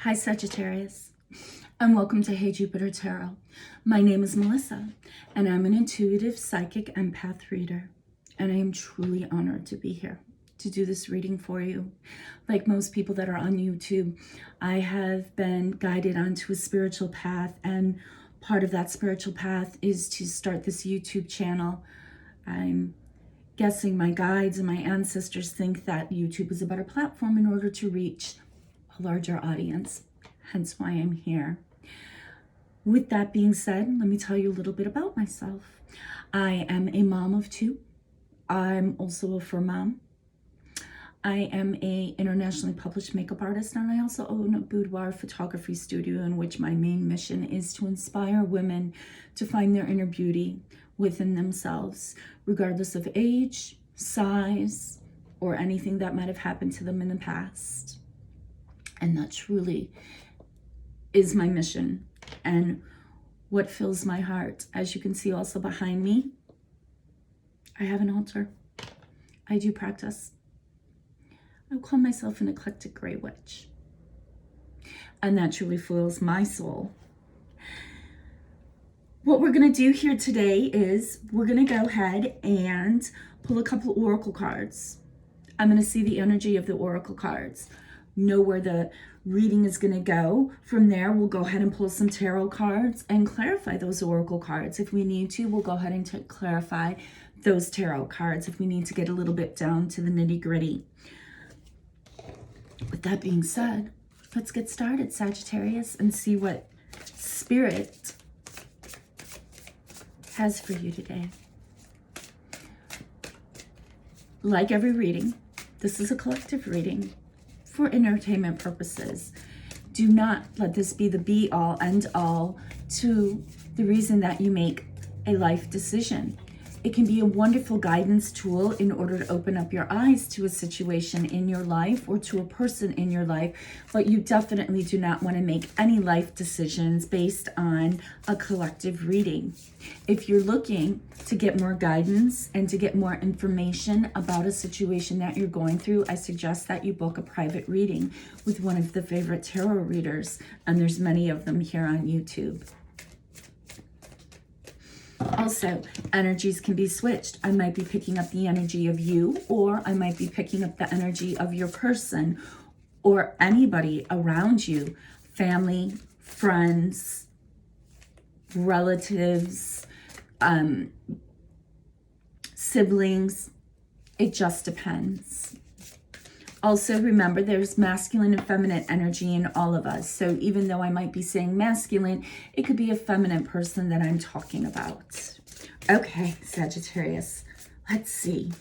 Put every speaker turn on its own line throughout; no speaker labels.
Hi Sagittarius, and welcome to Hey Jupiter Tarot. My name is Melissa, and I'm an intuitive, psychic, empath reader, and I am truly honored to be here to do this reading for you. Like most people that are on YouTube, I have been guided onto a spiritual path, and part of that spiritual path is to start this YouTube channel. I'm guessing my guides and my ancestors think that YouTube is a better platform in order to reach a larger audience, hence why I'm here. With that being said, let me tell you a little bit about myself. I am a mom of two. I'm also a fur mom. I am a internationally published makeup artist, and I also own a boudoir photography studio in which my main mission is to inspire women to find their inner beauty within themselves, regardless of age, size, or anything that might have happened to them in the past. And that truly is my mission and what fills my heart. As you can see also behind me, I have an altar. I do practice. I call myself an eclectic gray witch. And that truly fills my soul. What we're going to do here today is we're going to go ahead and pull a couple oracle cards. I'm going to see the energy of the oracle cards, know where the reading is going to go. From there, we'll go ahead and pull some tarot cards and clarify those oracle cards. If we need to, we'll go ahead and clarify those tarot cards if we need to get a little bit down to the nitty-gritty. With that being said, let's get started, Sagittarius, and see what Spirit has for you today. Like every reading, this is a collective reading for entertainment purposes. Do not let this be the be-all, end-all to the reason that you make a life decision. It can be a wonderful guidance tool in order to open up your eyes to a situation in your life or to a person in your life, but you definitely do not want to make any life decisions based on a collective reading. If you're looking to get more guidance and to get more information about a situation that you're going through, I suggest that you book a private reading with one of the favorite tarot readers, and there's many of them here on YouTube. Also, energies can be switched. I might be picking up the energy of you, or I might be picking up the energy of your person or anybody around you, family, friends, relatives, siblings. It just depends. Also, remember, there's masculine and feminine energy in all of us. So even though I might be saying masculine, it could be a feminine person that I'm talking about. Okay, Sagittarius, let's see.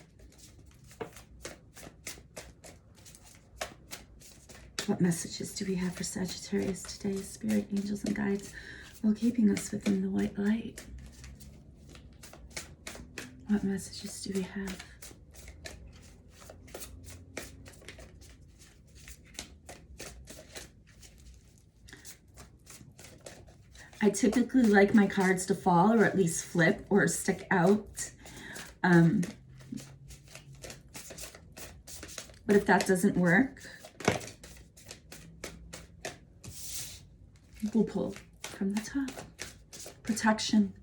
What messages do we have for Sagittarius today? Spirit, angels, and guides, while keeping us within the white light. What messages do we have? I typically like my cards to fall, or at least flip or stick out. But if that doesn't work, we'll pull from the top. Protection.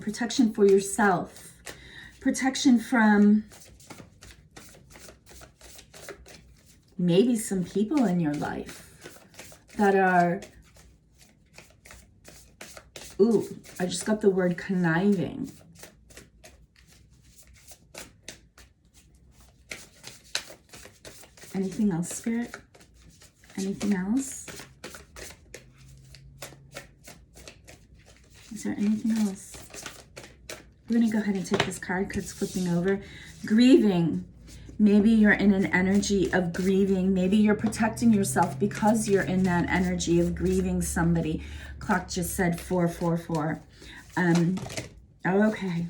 Protection for yourself, protection from maybe some people in your life that are, I just got the word conniving. Anything else, Spirit? Anything else? Is there anything else? We're going to go ahead and take this card because it's flipping over. Grieving. Maybe you're in an energy of grieving. Maybe you're protecting yourself because you're in that energy of grieving somebody. Clock just said 444. Okay.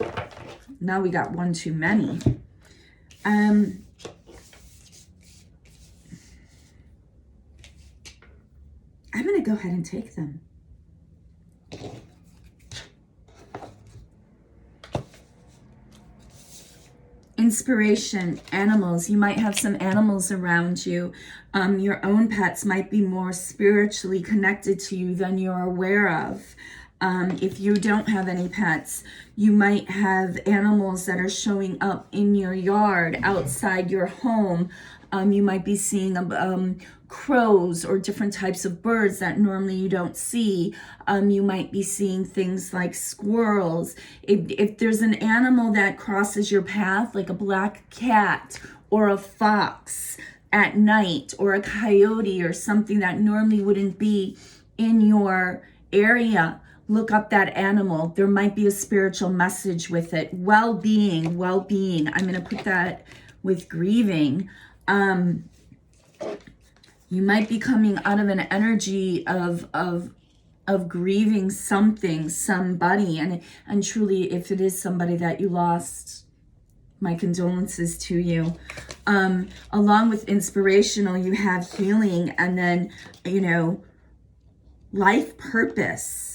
Now we got one too many. I'm going to go ahead and take them. Inspiration, animals. You might have some animals around you. Your own pets might be more spiritually connected to you than you're aware of. If you don't have any pets, you might have animals that are showing up in your yard, outside your home. You might be seeing crows or different types of birds that normally you don't see. You might be seeing things like squirrels. If there's an animal that crosses your path, like a black cat or a fox at night, or a coyote or something that normally wouldn't be in your area, look up that animal. There might be a spiritual message with it. Well-being, well-being. I'm going to put that with grieving. You might be coming out of an energy of grieving something, somebody, and truly, if it is somebody that you lost, my condolences to you. Along with inspirational, you have healing, and then, life purpose.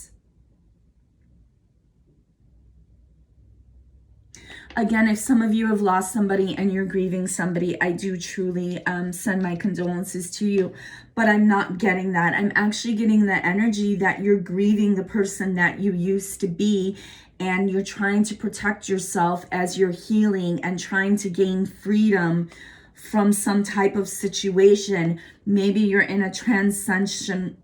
Again, if some of you have lost somebody and you're grieving somebody, I do truly send my condolences to you. But I'm not getting that. I'm actually getting the energy that you're grieving the person that you used to be, and you're trying to protect yourself as you're healing and trying to gain freedom from some type of situation. Maybe you're in a transcending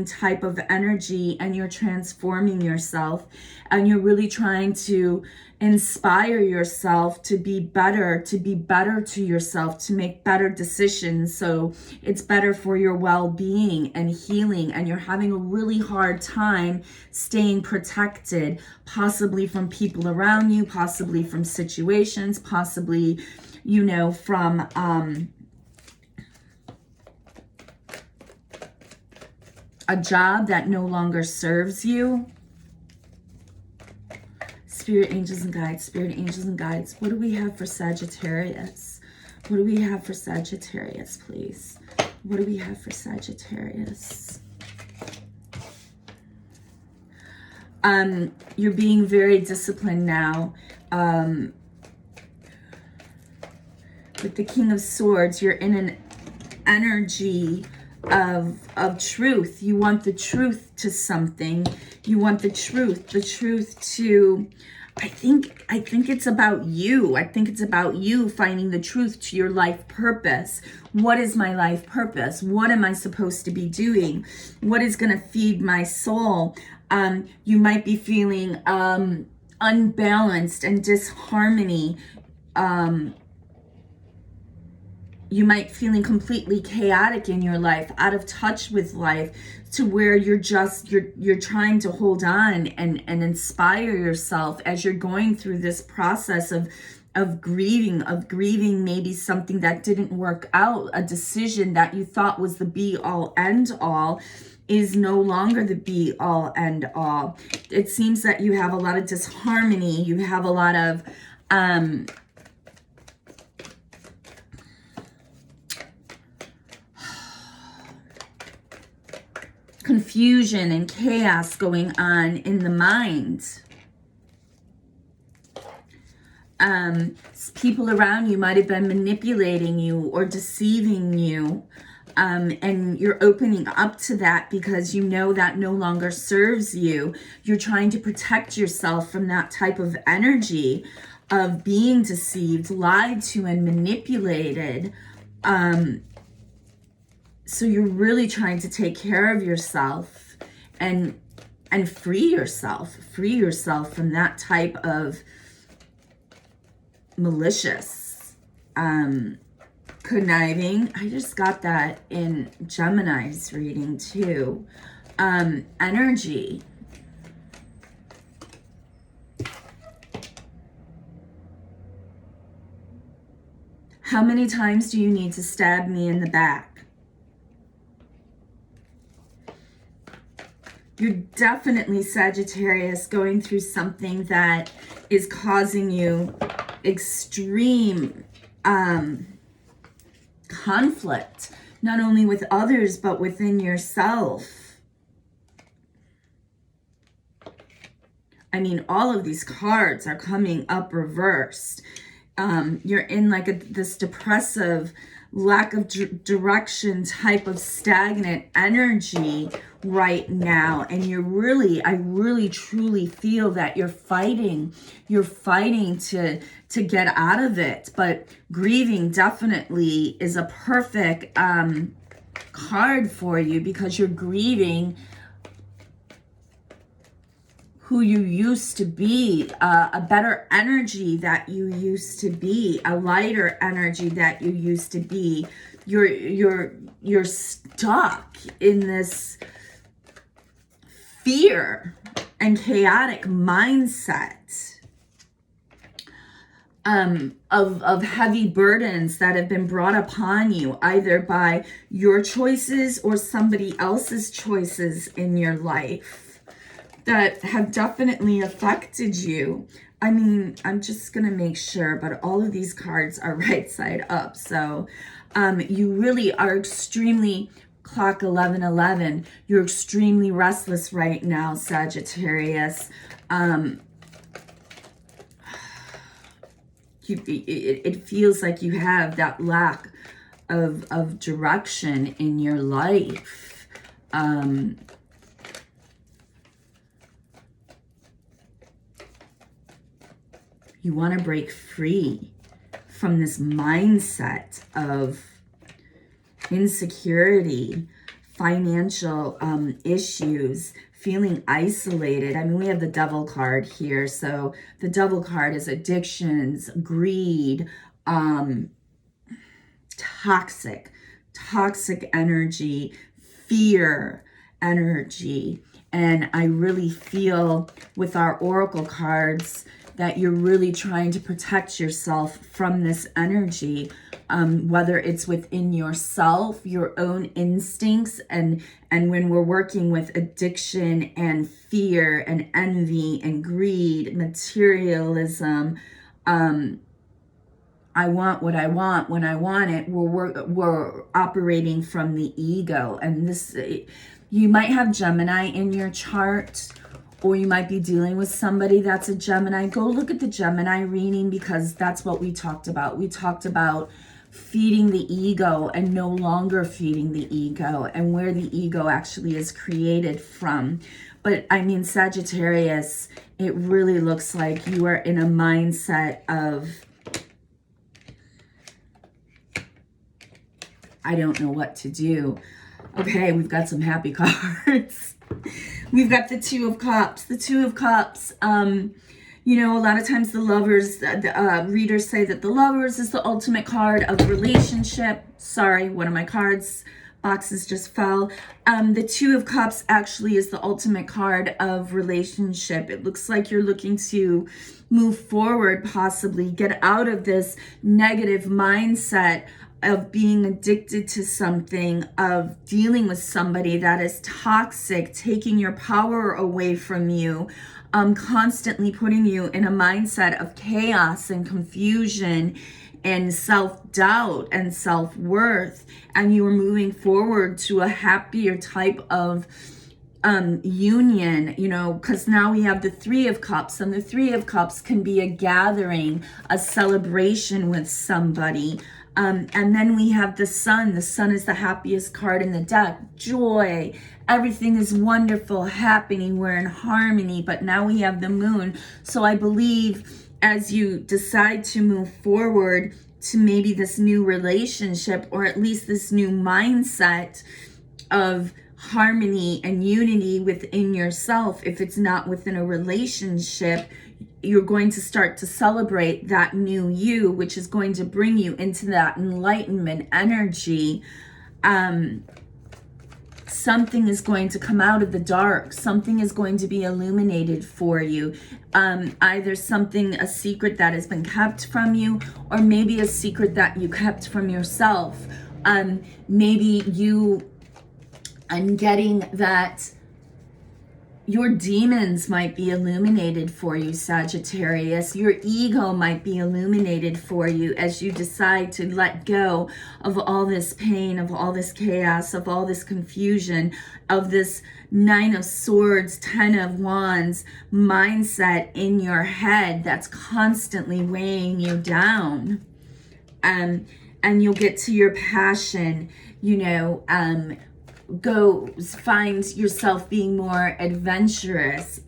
type of energy, and you're transforming yourself, and you're really trying to inspire yourself to be better to yourself, to make better decisions, so it's better for your well-being and healing. And you're having a really hard time staying protected, possibly from people around you, possibly from situations, possibly from a job that no longer serves you. Spirit, angels, and guides. Spirit, angels, and guides. What do we have for Sagittarius? What do we have for Sagittarius, please? What do we have for Sagittarius? You're being very disciplined now. With the King of Swords, you're in an energy of truth. You want the truth to something. You want the truth to, I think it's about you. I think it's about you finding the truth to your life purpose. What is my life purpose? What am I supposed to be doing? What is going to feed my soul? You might be feeling unbalanced and disharmony. You might feeling completely chaotic in your life, out of touch with life, to where you're trying to hold on and inspire yourself as you're going through this process of grieving maybe something that didn't work out, a decision that you thought was the be all end all is no longer the be all end all. It seems that you have a lot of disharmony. You have a lot of confusion and chaos going on in the mind. People around you might have been manipulating you or deceiving you, and you're opening up to that because you know that no longer serves you. You're trying to protect yourself from that type of energy of being deceived, lied to, and manipulated. So you're really trying to take care of yourself and free yourself from that type of malicious, conniving. I just got that in Gemini's reading too. Energy. How many times do you need to stab me in the back? You're definitely, Sagittarius, going through something that is causing you extreme conflict, not only with others, but within yourself. I mean, all of these cards are coming up reversed. You're in like this depressive, lack of direction type of stagnant energy right now. And I really truly feel that you're fighting to get out of it. But grieving definitely is a perfect card for you, because you're grieving who you used to be, a better energy that you used to be, a lighter energy that you used to be. You're stuck in this fear and chaotic mindset of heavy burdens that have been brought upon you, either by your choices or somebody else's choices in your life, that have definitely affected you. I mean, I'm just going to make sure, but all of these cards are right side up. So you really are extremely, clock 1111, you're extremely restless right now, Sagittarius. It feels like you have that lack of direction in your life. You want to break free from this mindset of insecurity, financial issues, feeling isolated. I mean, we have the Devil card here. So the Devil card is addictions, greed, toxic energy, fear energy. And I really feel with our Oracle cards that you're really trying to protect yourself from this energy, whether it's within yourself, your own instincts, and when we're working with addiction and fear and envy and greed, materialism, I want what I want when I want it, we're operating from the ego. And this, you might have Gemini in your chart, or you might be dealing with somebody that's a Gemini. Go look at the Gemini reading, because that's what we talked about. We talked about feeding the ego and no longer feeding the ego, and where the ego actually is created from. But I mean, Sagittarius, it really looks like you are in a mindset of, I don't know what to do. Okay, we've got some happy cards. We've got the Two of Cups. The Two of Cups, you know, a lot of times the Lovers, the readers say that the Lovers is the ultimate card of relationship. Sorry, one of my cards boxes just fell. The Two of Cups actually is the ultimate card of relationship. It looks like you're looking to move forward, possibly get out of this negative mindset of being addicted to something, of dealing with somebody that is toxic, taking your power away from you, constantly putting you in a mindset of chaos and confusion and self-doubt and self-worth. And you are moving forward to a happier type of union, you know, because now we have the Three of Cups, and the Three of Cups can be a gathering, a celebration with somebody. And then we have the Sun. The Sun is the happiest card in the deck. Joy. Everything is wonderful, happening. We're in harmony. But now we have the Moon. So I believe as you decide to move forward to maybe this new relationship, or at least this new mindset of harmony and unity within yourself, if it's not within a relationship, you're going to start to celebrate that new you, which is going to bring you into that enlightenment energy. Something is going to come out of the dark. Something is going to be illuminated for you. Either a secret that has been kept from you, or maybe a secret that you kept from yourself. Maybe you, I'm getting that Your demons might be illuminated for you, Sagittarius. Your ego might be illuminated for you as you decide to let go of all this pain, of all this chaos, of all this confusion, of this 9 of Swords, 10 of Wands mindset in your head that's constantly weighing you down. And you'll get to your passion, find yourself being more adventurous,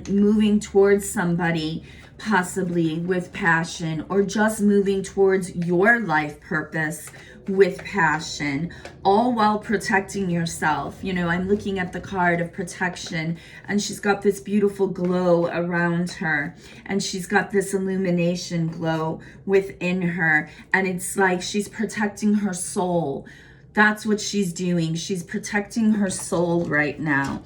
moving towards somebody possibly with passion, or just moving towards your life purpose with passion, all while protecting yourself. I'm looking at the card of protection, and she's got this beautiful glow around her, and she's got this illumination glow within her, and it's like she's protecting her soul. That's what she's doing. She's protecting her soul right now.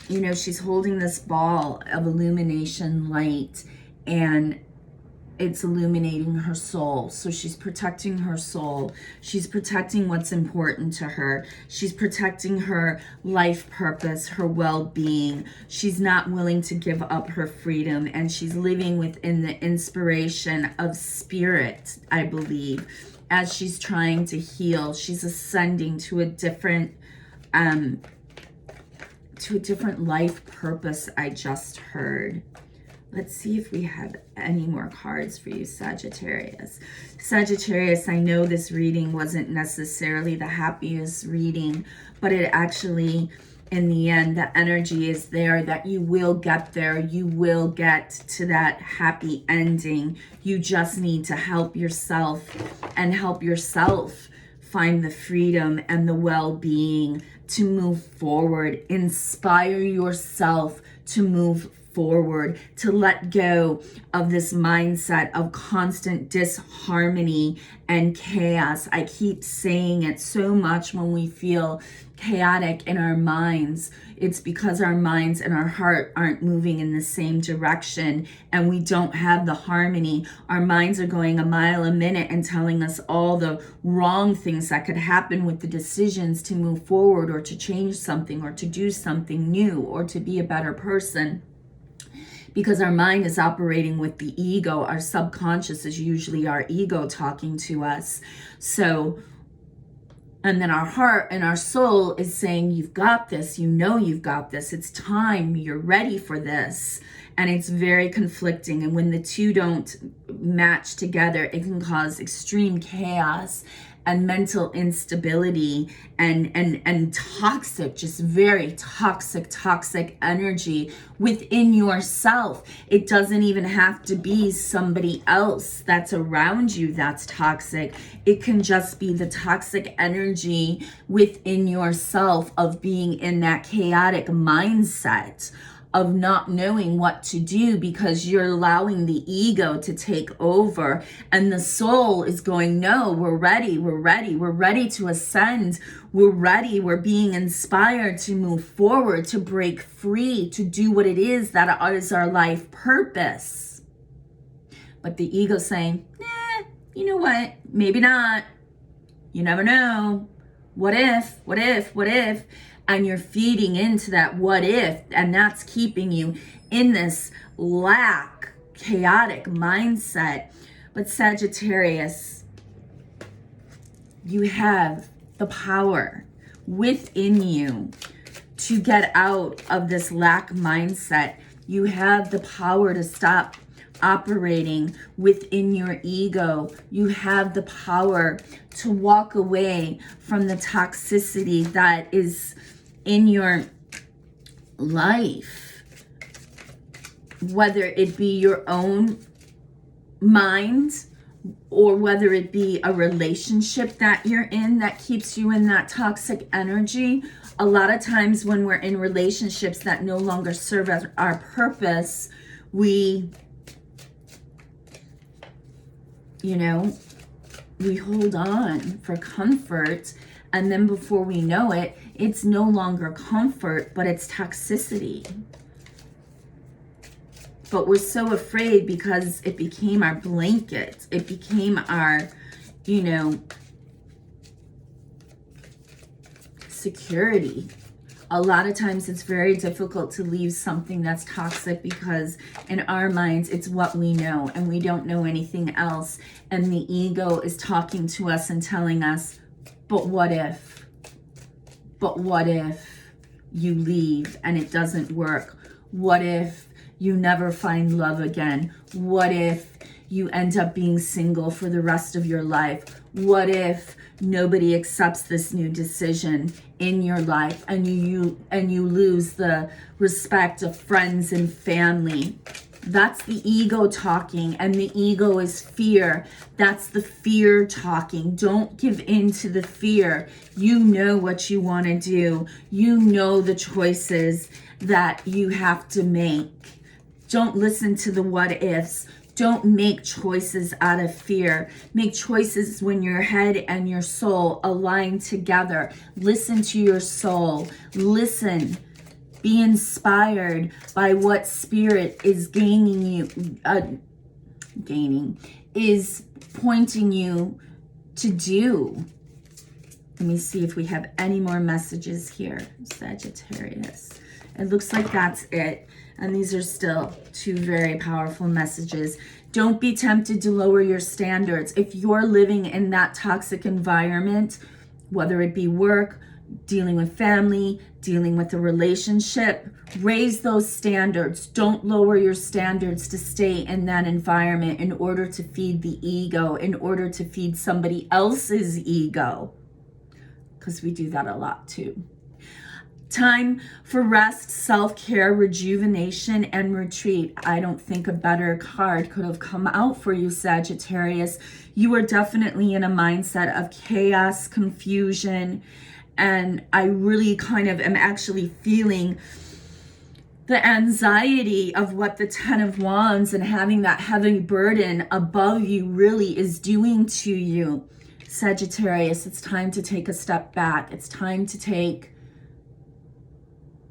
She's holding this ball of illumination light, and it's illuminating her soul. So she's protecting her soul. She's protecting what's important to her. She's protecting her life purpose, her well-being. She's not willing to give up her freedom, and she's living within the inspiration of spirit, I believe. As she's trying to heal, she's ascending to a different life purpose, I just heard. Let's see if we have any more cards for you, Sagittarius. Sagittarius, I know this reading wasn't necessarily the happiest reading, but it actually, in the end, the energy is there that you will get there. You will get to that happy ending. You just need to help yourself find the freedom and the well-being to move forward. Inspire yourself to move forward, to let go of this mindset of constant disharmony and chaos. I keep saying it so much when we feel chaotic in our minds. It's because our minds and our heart aren't moving in the same direction, and we don't have the harmony. Our minds are going a mile a minute and telling us all the wrong things that could happen with the decisions to move forward, or to change something, or to do something new, or to be a better person. Because our mind is operating with the ego. Our subconscious is usually our ego talking to us. And then our heart and our soul is saying, you've got this, you've got this, it's time, you're ready for this. And it's very conflicting. And when the two don't match together, it can cause extreme chaos and mental instability and toxic, just very toxic energy within yourself. It doesn't even have to be somebody else that's around you that's toxic. It can just be the toxic energy within yourself of being in that chaotic mindset of not knowing what to do, because you're allowing the ego to take over, and the soul is going, no, we're ready to ascend, we're being inspired to move forward, to break free, to do what it is that is our life purpose. But the ego saying, you know what, maybe not, you never know, what if? And you're feeding into that what if, and that's keeping you in this chaotic mindset. But Sagittarius, you have the power within you to get out of this lack mindset. You have the power to stop operating within your ego. You have the power to walk away from the toxicity that is in your life, whether it be your own mind, or whether it be a relationship that you're in that keeps you in that toxic energy. A lot of times when we're in relationships that no longer serve as our purpose, we hold on for comfort, and then before we know it, it's no longer comfort, but it's toxicity. But we're so afraid because it became our blanket. It became our, security. A lot of times it's very difficult to leave something that's toxic because in our minds it's what we know and we don't know anything else. And the ego is talking to us and telling us, but what if? But what if you leave and it doesn't work? What if you never find love again? What if you end up being single for the rest of your life? What if nobody accepts this new decision in your life and you lose the respect of friends and family? That's the ego talking, and the ego is fear. That's the fear talking. Don't give in to the fear. You know what you want to do. You know the choices that you have to make. Don't listen to the what ifs. Don't make choices out of fear. Make choices when your head and your soul align together. Listen to your soul. Listen. Be inspired by what spirit is is pointing you to do. Let me see if we have any more messages here, Sagittarius. It looks like that's it. And these are still two very powerful messages. Don't be tempted to lower your standards. If you're living in that toxic environment, whether it be work, dealing with family, dealing with a relationship, raise those standards. Don't lower your standards to stay in that environment in order to feed the ego, in order to feed somebody else's ego. Because we do that a lot too. Time for rest, self-care, rejuvenation, and retreat. I don't think a better card could have come out for you, Sagittarius. You are definitely in a mindset of chaos, confusion, and I really kind of am actually feeling the anxiety of what the Ten of Wands and having that heavy burden above you really is doing to you. Sagittarius, it's time to take a step back. It's time to take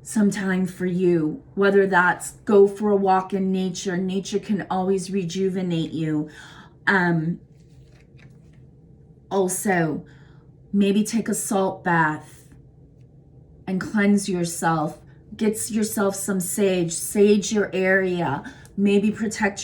some time for you, whether that's go for a walk in nature. Nature can always rejuvenate you. Also, maybe take a salt bath and cleanse yourself. Get yourself some sage. Sage your area. Maybe protect